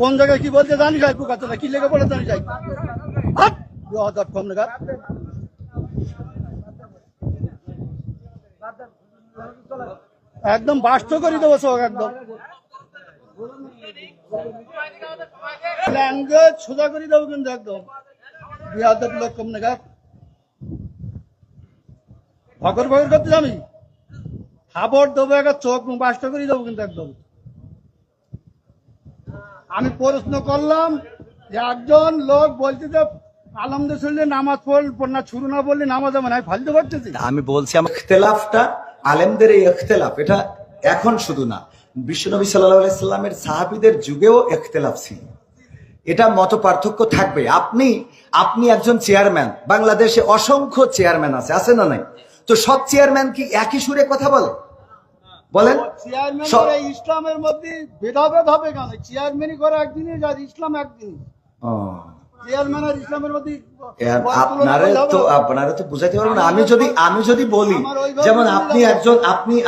কোন জায়গায় কি বলতে জানি যাই পোকা কি লেগে পড়ে জানি যাই একদম বাস্ত করে দেবো সব একদম ল্যাঙ্গুয়েজ সোজা করে দেবো কিন্তু একদম বিয়াদব লোক কম নাগাদ ভগর ভগর করতে আমি খাবার দেবো একটা চোখ বাস্ত করে দেবো কিন্তু একদম আমি প্রশ্ন করলাম যে একজন লোক বলছে যে আলহামদুলিল্লাহ নামাজ পড় না শুরু না বললে নামাজ আমি ফালতে পারতেছি আমি বলছি আমার ইখতিলাফটা আলেমদের এই ইখতিলাফ এটা এখন শুধু না বিশ্বনবী সাল্লাল্লাহু আলাইহি সাল্লামের সাহাবীদের যুগেও ইখতিলাফ ছিল এটা মত পার্থক্য থাকবে আপনি একজন চেয়ারম্যান বাংলাদেশে অসংখ্য চেয়ারম্যান আছে না নাই তো সব চেয়ারম্যান কি একই সুরে কথা বলে বলেন চেয়ারম্যান ইসলামের মধ্যে ভেদাভেদ হবে কেন চেয়ারম্যানই করে একদিনই যা ইসলাম একদিন চেয়ারম্যান আর ইসলামের মধ্যে আপনারা তো বুঝাইতে পারবেন না আমি যদি বলি যেমন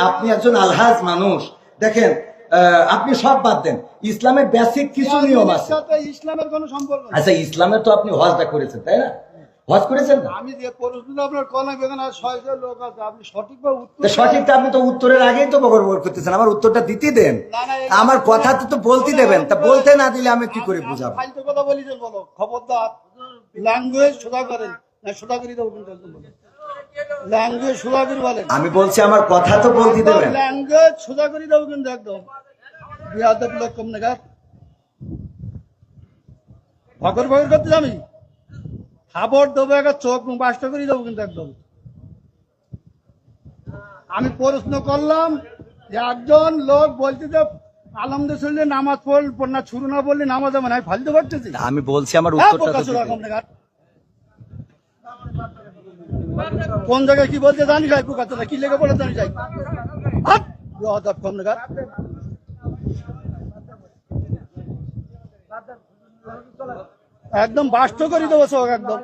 আপনি একজন আলহাজ মানুষ দেখেন আপনি সব বাদ দেন ইসলামের বেসিক কিছু নিয়ম আছে ইসলামের কোনো সম্পর্ক নেই আচ্ছা ইসলামের তো আপনি হজটা করেছেন তাই না হজ করেছেন না আমি যে প্রশ্নটা আপনার কলাম এখানে 600 লোক আছে আপনি সঠিকভাবে উত্তর সঠিকটা আপনি তো উত্তরের আগেই তো বগর করতেছেন আমার উত্তরটা দিতে দেন আমার কথা তো বলতে দেবেন তা বলতে না দিলে আমি কি করে বুঝাবো ফালতু কথা বলি যে বলো খবরদার ল্যাঙ্গুয়েজ সোজা করেন না সোজা করে দেবো কিন্তু একদম ল্যাঙ্গুয়েজ সোজা করে বলেন আমি বলছি আমার কথা তো বলতে দেবেন ল্যাঙ্গুয়েজ সোজা করে দেবো কিন্তু একদম বিয়াদব লোক কম নাগাদ ভগর ভগর করতে আমি খাবার দেবো একটা চোখ বাস্ত করে দেবো কিন্তু একদম আমি প্রশ্ন করলাম যে একজন লোক বলছে যে আলহামদুলিল্লাহ নামাজ পড় না শুরু না বললে নামাজ আমি ফালতে পারতেছি আমি বলছি আমার উত্তরটা কোন জায়গায় কি বলতে জানি যাই পোকা কি লেগে পড়ে জানি যাই কম নাগাদ একদম বাস্ত করে দেবো সব একদম